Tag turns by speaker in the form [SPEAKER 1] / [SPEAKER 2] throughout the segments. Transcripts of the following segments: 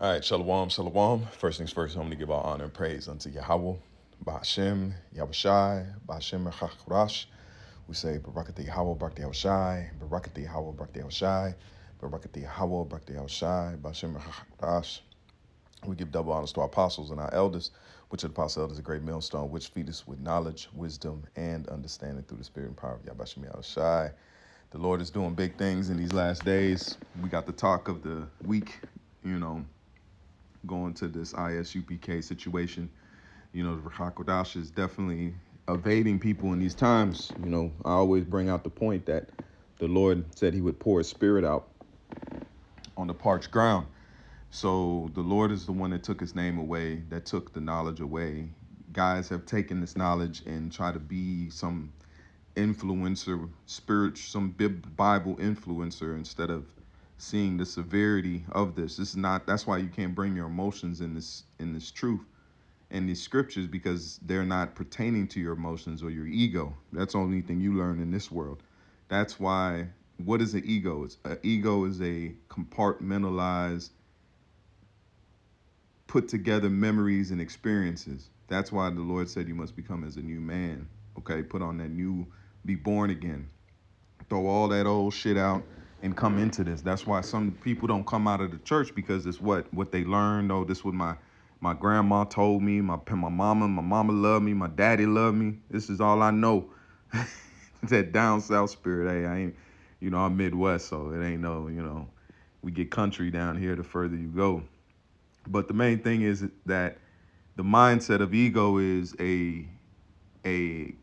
[SPEAKER 1] All right, shalom, shalom. First things first, I'm going to give all honor and praise unto Yahweh, Ba'ashem, Yahushai, Ba'ashem Echachurash. We say, Barakati Yahweh, Barakati Yahushai, Barakati Yahweh, Barakati Yahushai, Barakati Yahweh, Barakati Yahushai, Ba'ashem Echachurash. We give double honors to our apostles and our elders, which are the apostle elders, a great millstone, which feed us with knowledge, wisdom, and understanding through the spirit and power of Yahweh Yahushai. The Lord is doing big things in these last days. We got the talk of the week, going to this ISUPK situation. The Hakodash is definitely evading people in these times. I always bring out the point that the Lord said he would pour his spirit out on the parched ground. So the Lord is the one that took his name away, that took the knowledge away. Guys have taken this knowledge and try to be some influencer, some Bible influencer, instead of seeing the severity of this. That's why you can't bring your emotions in this truth and these scriptures, because they're not pertaining to your emotions or your ego. That's the only thing you learn in this world. That's why, what is an ego? An ego is a compartmentalized, put together memories and experiences. That's why the Lord said you must become as a new man. Okay, put on that new, be born again. Throw all that old shit out and come into this. That's why some people don't come out of the church, because it's what they learned. Oh, this is what my grandma told me. My mama loved me. My daddy loved me. This is all I know. That down south spirit. Hey, I ain't, I'm Midwest, so it ain't no, we get country down here the further you go. But the main thing is that the mindset of ego is a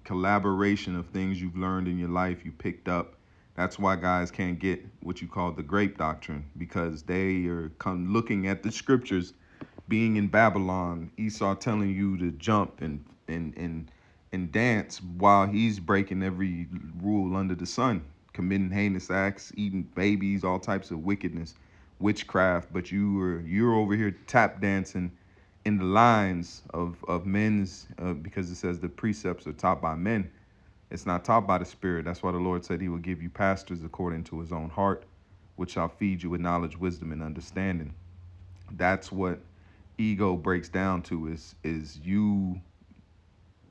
[SPEAKER 1] collaboration of things you've learned in your life, you picked up. That's why guys can't get what you call the grape doctrine, because they are looking at the scriptures, being in Babylon, Esau telling you to jump and dance while he's breaking every rule under the sun, committing heinous acts, eating babies, all types of wickedness, witchcraft. But you're over here tap dancing in the lines of men's, because it says the precepts are taught by men. It's not taught by the Spirit. That's why the Lord said he will give you pastors according to his own heart, which shall feed you with knowledge, wisdom, and understanding. That's what ego breaks down to, is you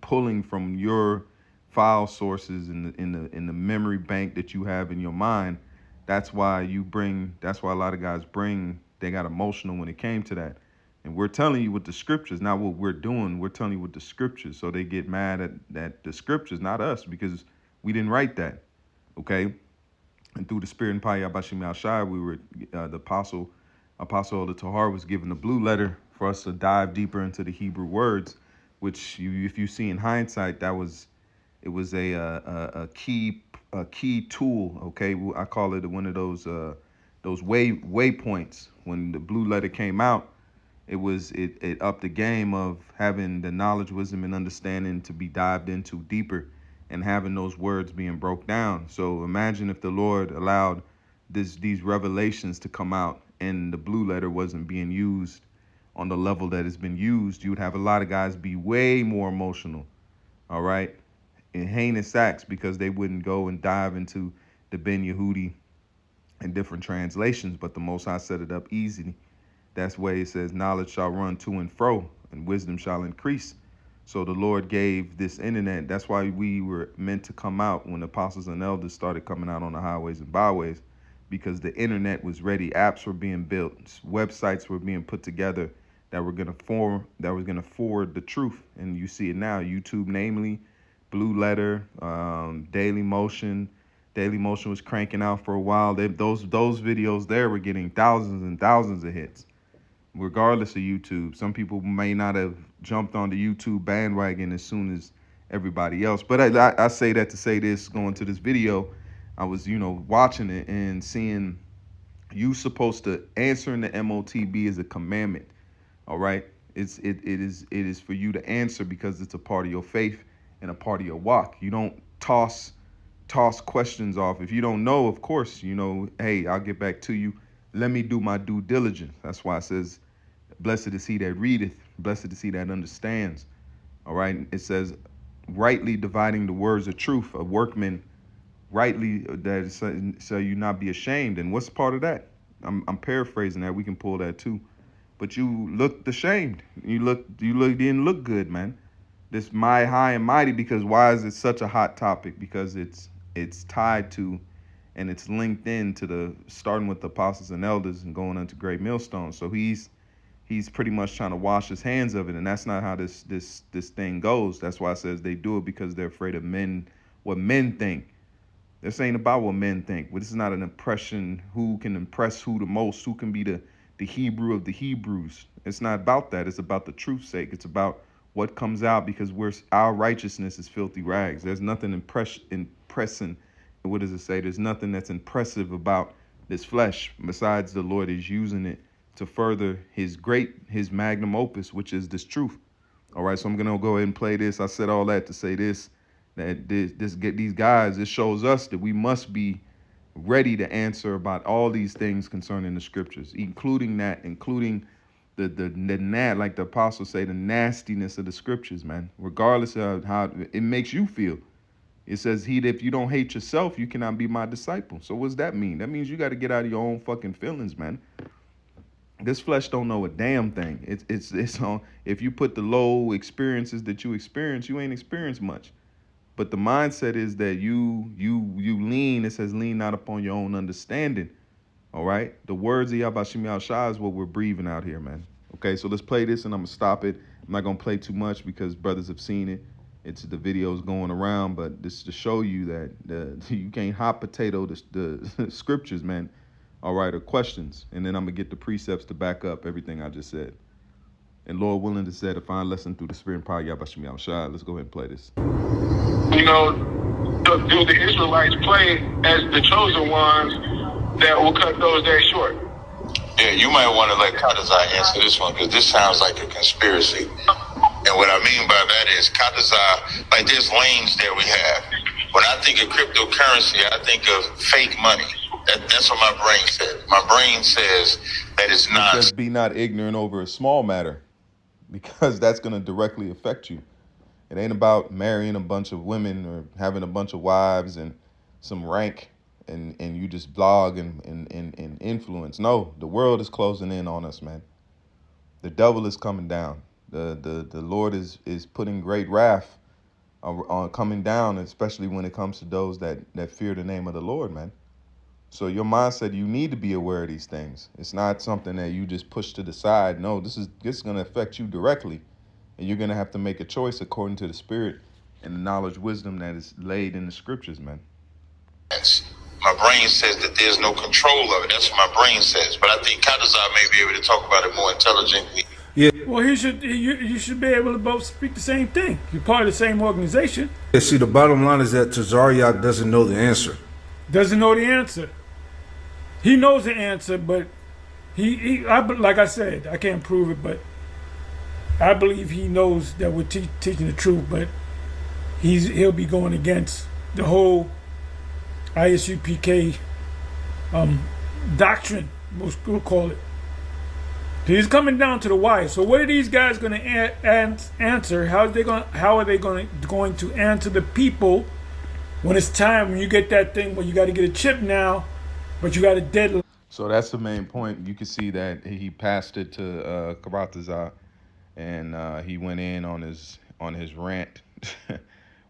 [SPEAKER 1] pulling from your file sources in the memory bank that you have in your mind. That's why a lot of guys they got emotional when it came to that. And we're telling you with the scriptures, not what we're doing. We're telling you with the scriptures. So they get mad at the scriptures, not us, because we didn't write that. Okay? And through the spirit and power Yabashim Al-Shai, we were, the apostle of the Tahar was given the blue letter for us to dive deeper into the Hebrew words, which if you see in hindsight, it was a key tool. Okay? I call it one of those waypoints. When the blue letter came out, it upped the game of having the knowledge, wisdom, and understanding to be dived into deeper, and having those words being broke down. So imagine if the Lord allowed these revelations to come out and the blue letter wasn't being used on the level that it's been used. You would have a lot of guys be way more emotional, all right, in heinous acts, because they wouldn't go and dive into the Ben Yehudi and different translations. But the Most High set it up easy. That's why it says knowledge shall run to and fro and wisdom shall increase. So the Lord gave this internet. That's why we were meant to come out when the apostles and elders started coming out on the highways and byways, because the internet was ready. Apps were being built, websites were being put together that were going to forward the truth. And you see it now. YouTube, namely, Blue Letter, Daily Motion. Daily Motion was cranking out for a while. Those videos there were getting thousands and thousands of hits, regardless of YouTube. Some people may not have jumped on the YouTube bandwagon as soon as everybody else. But I say that to say this, going to this video, I was, watching it and seeing you supposed to answer in the MOTB is a commandment. All right. It is for you to answer, because it's a part of your faith and a part of your walk. You don't toss questions off. If you don't know, of course, hey, I'll get back to you. Let me do my due diligence. That's why it says, blessed is he that readeth, blessed is he that understands. All right. It says, rightly dividing the words of truth, a workman rightly, that so you not be ashamed. And what's part of that? I'm paraphrasing that. We can pull that too. but you looked ashamed. You didn't look good, man. This my high and mighty, because why is it such a hot topic? Because it's tied to and it's linked in to the starting with the apostles and elders and going into great millstones. So he's pretty much trying to wash his hands of it, and that's not how this thing goes. That's why it says they do it because they're afraid of men, what men think. This ain't about what men think. This is not an impression, who can impress who the most, who can be the Hebrew of the Hebrews. It's not about that. It's about the truth's sake. It's about what comes out, because our righteousness is filthy rags. There's nothing impressing. What does it say? There's nothing that's impressive about this flesh besides the Lord is using it to further his magnum opus, which is this truth. All right, so I'm gonna go ahead and play this. I said all that to say this, that these guys, it shows us that we must be ready to answer about all these things concerning the scriptures, including the like the apostles say, the nastiness of the scriptures, man. Regardless of how it makes you feel. It says, if you don't hate yourself, you cannot be my disciple. So what does that mean? That means you got to get out of your own fucking feelings, man. This flesh don't know a damn thing. It's on. If you put the low experiences that you experience, you ain't experienced much. But the mindset is that you lean. It says lean not upon your own understanding. All right. The words of Yabashim Yahshua is what we're breathing out here, man. Okay. So let's play this, and I'm gonna stop it. I'm not gonna play too much because brothers have seen it. It's the videos going around, but this is to show you that you can't hot potato the scriptures, man. All right, or questions, and then I'm gonna get the precepts to back up everything I just said. And Lord willing to say a fine lesson through the spirit and power of Yahweh Shemi Shai. Let's go ahead and play this.
[SPEAKER 2] You know, do the Israelites play as the chosen ones that will cut those days short?
[SPEAKER 3] Yeah, you might want to let Kadazai answer this one, because this sounds like a conspiracy. And what I mean by that is Kadazai, like there's lanes that we have. When I think of cryptocurrency, I think of fake money. That's what my brain says. My brain says that it's not.
[SPEAKER 1] It says be not ignorant over a small matter, because that's going to directly affect you. It ain't about marrying a bunch of women or having a bunch of wives and some rank and you just blog and influence. No, the world is closing in on us, man. The devil is coming down. The Lord is putting great wrath on coming down, especially when it comes to those that fear the name of the Lord, man. So your mindset, you need to be aware of these things. It's not something that you just push to the side. No, this is going to affect you directly. And you're going to have to make a choice according to the spirit and the knowledge, wisdom that is laid in the scriptures, man.
[SPEAKER 3] My brain says that there's no control of it. That's what my brain says. But I think Kadazai may be able to talk about it more intelligently.
[SPEAKER 4] Yeah. Well, you should be able to both speak the same thing. You're part of the same organization.
[SPEAKER 5] Yeah, see, the bottom line is that Tazariak doesn't know the answer.
[SPEAKER 4] Doesn't know the answer. He knows the answer, but like I said, I can't prove it, but I believe he knows that we're teaching the truth, but he'll be going against the whole ISUPK doctrine, we'll call it. He's coming down to the wire. So what are these guys going to answer? How are they going to answer the people when it's time, when you get that thing where you got to get a chip now, but you got a deadline?
[SPEAKER 1] So that's the main point. You can see that he passed it to Karatazar, and he went in on his rant,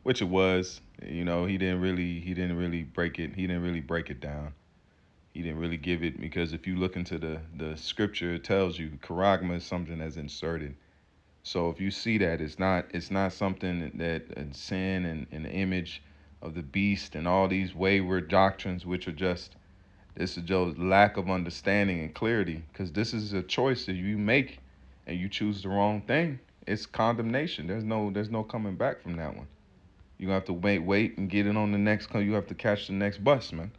[SPEAKER 1] which it was. You know, he didn't really break it. He didn't really break it down. He didn't really give it, because if you look into the scripture, it tells you charagma is something that's inserted. So if you see that, it's not something that sin and the image of the beast and all these wayward doctrines, which are this is just lack of understanding and clarity, because this is a choice that you make and you choose the wrong thing. It's condemnation. There's no coming back from that one. You have to wait and get it on the next. You have to catch the next bus, man.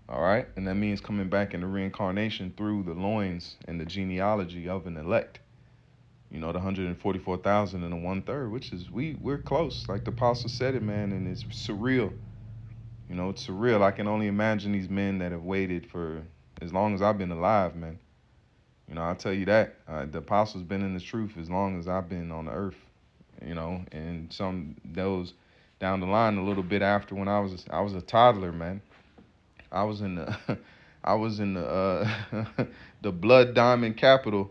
[SPEAKER 1] All right, and that means coming back in the reincarnation through the loins and the genealogy of an elect. You know, the 144,000 and the 1/3, which is we're close. Like the apostle said it, man, and it's surreal. You know, it's surreal. I can only imagine these men that have waited for as long as I've been alive, man. You know, I'll tell you that. The apostle's been in the truth as long as I've been on the earth. You know, and those down the line a little bit after, when I was a toddler, man. I was in the the blood diamond capital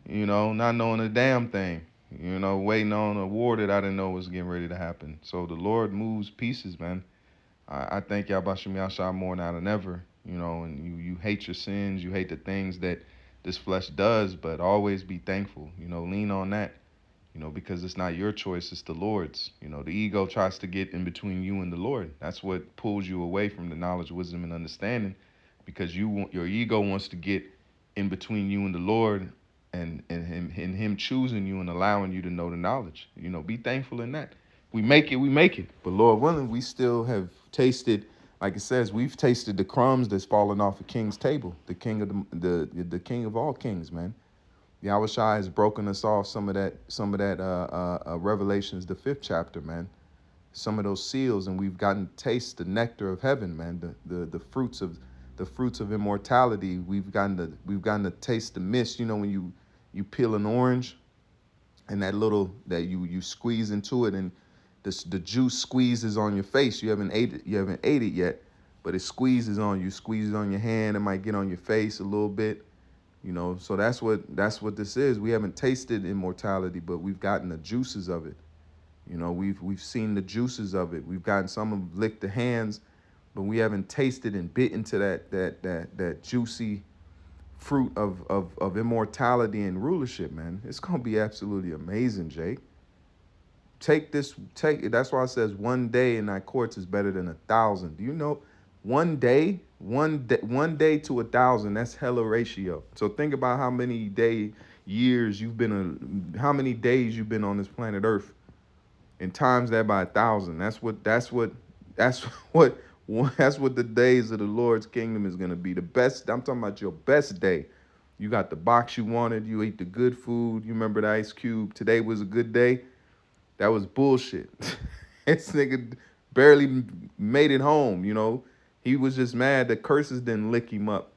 [SPEAKER 1] not knowing a damn thing, waiting on a war that I didn't know was getting ready to happen. So the Lord moves pieces, man. I thank Yahbashim Yahshua more now than ever, and you hate your sins, you hate the things that this flesh does, but always be thankful, lean on that, because it's not your choice, it's the Lord's. The ego tries to get in between you and the Lord. That's what pulls you away from the knowledge, wisdom, and understanding, because your ego wants to get in between you and the Lord, and him choosing you and allowing you to know the knowledge. Be thankful in that. We make it. But Lord willing, we still have tasted, like it says, we've tasted the crumbs that's fallen off a king's table, the king of the king of all kings, man. Yahushua has broken us off some of that Revelations, the 5th chapter, man. Some of those seals, and we've gotten to taste the nectar of heaven, man. The fruits of immortality. We've gotten to taste the mist. When you peel an orange, and that you squeeze into it, and the juice squeezes on your face. You haven't ate it yet, but it squeezes on you. Squeezes on your hand. It might get on your face a little bit. So that's what this is. We haven't tasted immortality, but we've gotten the juices of it. We've seen the juices of it. We've gotten some have licked the hands, but we haven't tasted and bit into that juicy fruit of immortality and rulership, man. It's gonna be absolutely amazing, Jake. That's why it says 1 day in thy courts is better than 1,000. Do you know 1 day to 1,000, that's hella ratio. So think about how many days you've been on this planet Earth, and times that by 1,000. That's what the days of the Lord's kingdom is gonna be. The best. I'm talking about your best day. You got the box you wanted. You ate the good food. You remember the ice cube. Today was a good day. That was bullshit. This nigga barely made it home. He was just mad that curses didn't lick him up.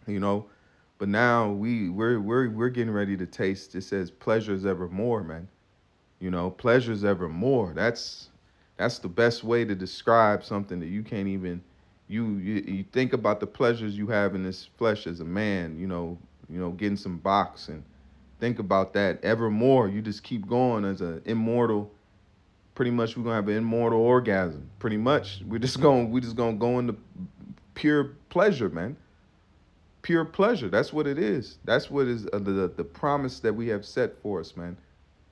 [SPEAKER 1] But now we're getting ready to taste. It says pleasures evermore, man. Pleasures evermore. That's the best way to describe something that you can't even. You think about the pleasures you have in this flesh as a man. Getting some box, and think about that evermore. You just keep going as an immortal. Pretty much, we're gonna have an immortal orgasm. Pretty much, we're just gonna go into pure pleasure, man. Pure pleasure. That's what it is. That's what is the promise that we have set for us, man.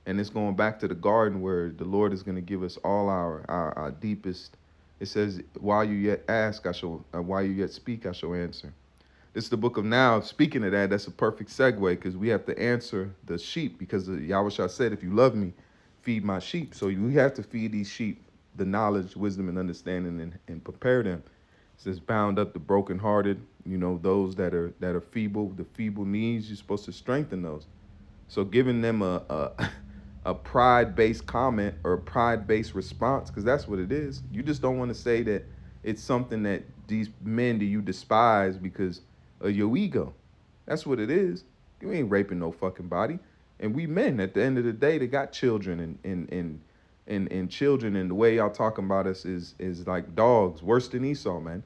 [SPEAKER 1] And it's going back to the garden where the Lord is going to give us all our deepest. It says, while you yet ask, while you yet speak, I shall answer. This is the book of Now. Speaking of that, that's a perfect segue, because we have to answer the sheep, because Yahushua said, if you love me, feed my sheep. So we have to feed these sheep the knowledge, wisdom, and understanding, and prepare them. It says, bound up the brokenhearted, those that are feeble, the feeble knees, you're supposed to strengthen those. So giving them a pride-based comment or a pride-based response, because that's what it is. You just don't want to say that it's something that these men do you despise because of your ego. That's what it is. You ain't raping no fucking body. And we men, at the end of the day, they got children, and children, and the way y'all talking about us is like dogs, worse than Esau, man.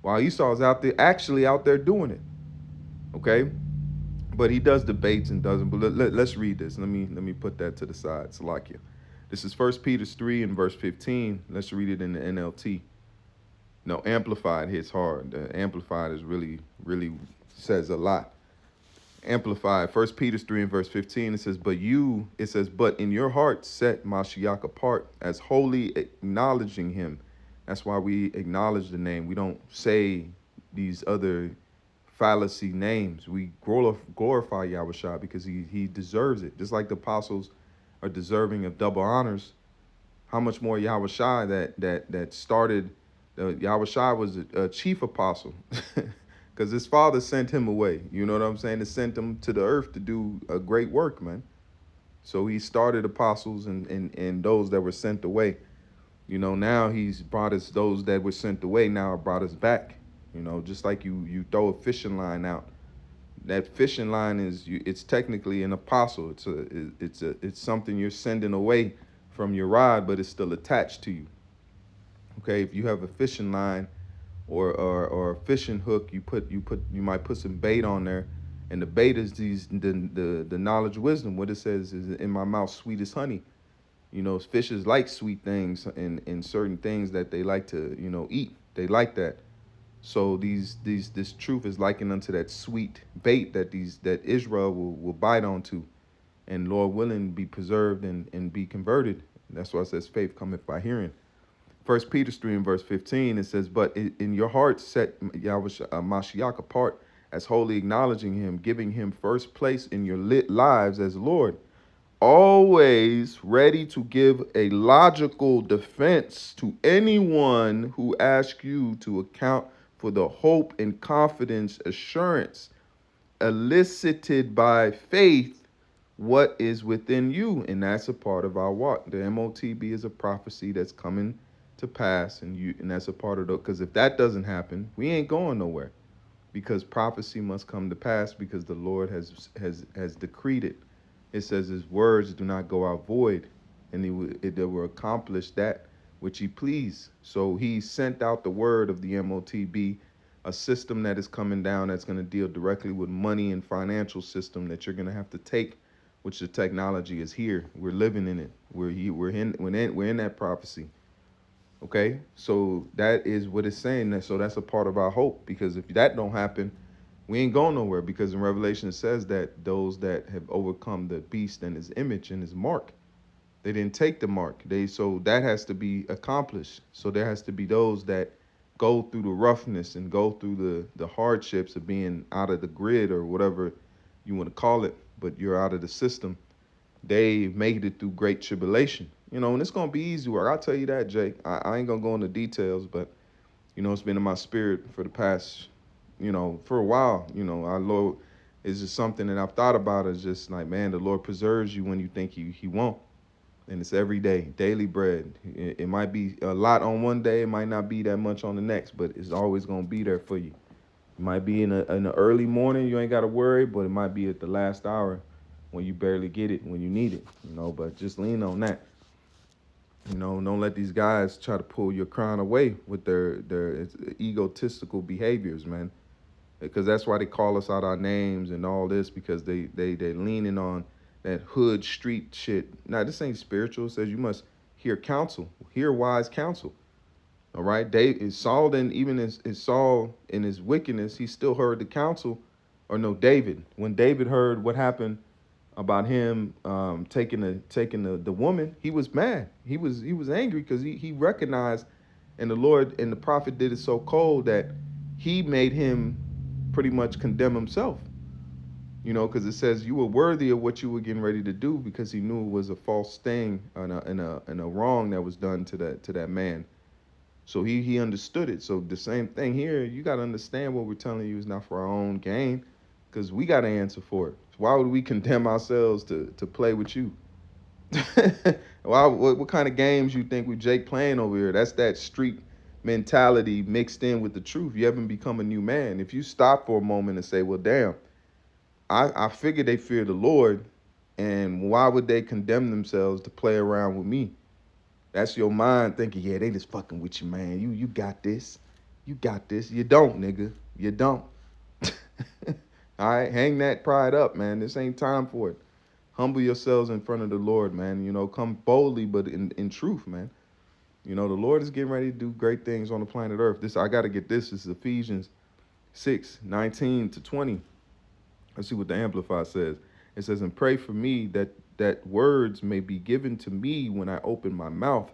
[SPEAKER 1] While Esau's out there doing it. Okay? But he does debates and doesn't. But let's read this. Let me put that to the side. Salakia. This is 1 Peter 3 and verse 15. Let's read it in the NLT. No, Amplified hits hard. The Amplified is really says a lot. Amplified, 1 Peter 3 and verse 15, it says, but in your heart set Mashiach apart as holy, acknowledging him. That's why we acknowledge the name. We don't say these other fallacy names. We glorify Yahushua because he deserves it. Just like the apostles are deserving of double honors, how much more Yahushua that started, Yahushua was a chief apostle. Because his father sent him away. You know what I'm saying? He sent him to the earth to do a great work, man. So he started apostles and those that were sent away. Now he's brought us those that were sent away, now brought us back. Just like you throw a fishing line out. That fishing line it's technically an apostle. It's something you're sending away from your rod, but it's still attached to you. Okay, if you have a fishing line or a fishing hook, you might put some bait on there, And the bait is the knowledge of wisdom. What it says is in my mouth sweet as honey. You know, fishes like sweet things and certain things that they like to, eat. They like that. So this truth is likened unto that sweet bait that Israel will bite onto, and Lord willing be preserved and be converted. That's why it says faith cometh by hearing. 1 Peter 3 and verse 15, it says, but in your hearts set Yahweh Mashiach apart as wholly acknowledging him, giving him first place in your lives as Lord, always ready to give a logical defense to anyone who asks you to account for the hope and confidence assurance elicited by faith what is within you. And that's a part of our walk. The MOTB is a prophecy that's coming to pass, and that's a part of the, because if that doesn't happen, we ain't going nowhere, because prophecy must come to pass, because the Lord has decreed it. It says his words do not go out void, and they will accomplish that which he pleased. So he sent out the word of the MOTB, a system that is coming down that's going to deal directly with money and financial system that you're going to have to take, which the technology is here. We're living in it. We're in that prophecy. Okay, so that is what it's saying. So that's a part of our hope, because if that don't happen, we ain't going nowhere, because in Revelation it says that those that have overcome the beast and his image and his mark, they didn't take the mark. So that has to be accomplished. So there has to be those that go through the roughness and go through the hardships of being out of the grid or whatever you want to call it, but you're out of the system. They made it through great tribulation. And it's going to be easy work. I'll tell you that, Jake. I ain't going to go into details, but, it's been in my spirit for the past, for a while. Our Lord is just something that I've thought about. Is just like, man, the Lord preserves you when you think he won't. And it's every day, daily bread. It might be a lot on one day. It might not be that much on the next, but it's always going to be there for you. It might be in the early morning. You ain't got to worry, but it might be at the last hour when you barely get it, when you need it, but just lean on that. Don't let these guys try to pull your crown away with their egotistical behaviors, man. Because that's why they call us out our names and all this, because they're leaning on that hood street shit. Now, this ain't spiritual. It says you must hear counsel, hear wise counsel. All right? Saul, then, even as Saul in his wickedness, he still heard the counsel. Or no, David. When David heard what happened about him taking the woman, he was mad. He was angry, because he recognized, and the Lord and the prophet did it so cold that he made him pretty much condemn himself. Because it says you were worthy of what you were getting ready to do, because he knew it was a false thing and a wrong that was done to that man. So he understood it. So the same thing here, you got to understand what we're telling you is not for our own gain, because we got to answer for it. Why would we condemn ourselves to play with you? What kind of games you think with Jake playing over here? That's that street mentality mixed in with the truth. You haven't become a new man. If you stop for a moment and say, well, damn, I figured they fear the Lord, and why would they condemn themselves to play around with me? That's your mind thinking, yeah, they just fucking with you, man. You got this. You got this. You don't, nigga. You don't. All right, hang that pride up, man. This ain't time for it. Humble yourselves in front of the Lord, man. Come boldly, but in truth, man. The Lord is getting ready to do great things on the planet Earth. I got to get this. This is Ephesians 6:19-20. Let's see what the Amplified says. It says, and pray for me that words may be given to me when I open my mouth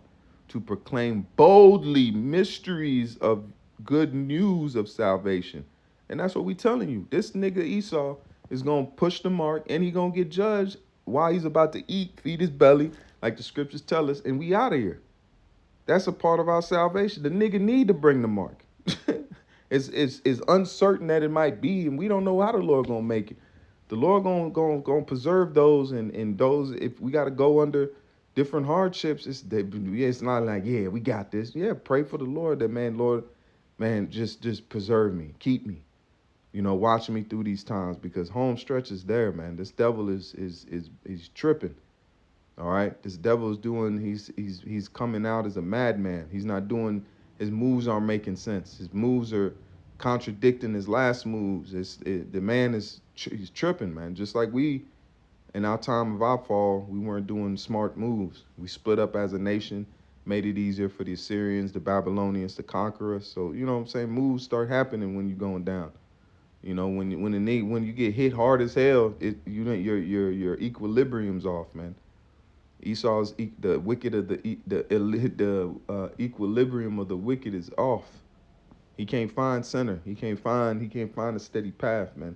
[SPEAKER 1] to proclaim boldly mysteries of good news of salvation. And that's what we telling you. This nigga Esau is going to push the mark, and he going to get judged while he's about to feed his belly, like the scriptures tell us, and we out of here. That's a part of our salvation. The nigga need to bring the mark. It's uncertain that it might be, and we don't know how the Lord going to make it. The Lord going to preserve those, and those, if we got to go under different hardships, it's not like, yeah, we got this. Yeah, pray for the Lord that, Lord, just preserve me, keep me. Watching me through these times, because home stretch is there, man. This devil is tripping. All right, this devil is doing. He's coming out as a madman. He's not doing. His moves aren't making sense. His moves are contradicting his last moves. The man is he's tripping, man. Just like we, in our time of our fall, we weren't doing smart moves. We split up as a nation, made it easier for the Assyrians, the Babylonians to conquer us. So, you know what I'm saying? Moves start happening when you're going down. You know, when you get hit hard as hell, your equilibrium's off, man. Esau's the wicked of the equilibrium of the wicked is off. He can't find center. He can't find a steady path, man.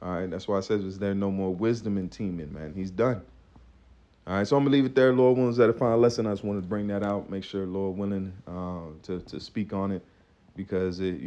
[SPEAKER 1] All right, that's why I said, is there no more wisdom in teaming, man? He's done. All right, so I'm gonna leave it there. Lord willing, is that a final lesson? I just wanted to bring that out. Make sure, Lord willing, to speak on it, because it,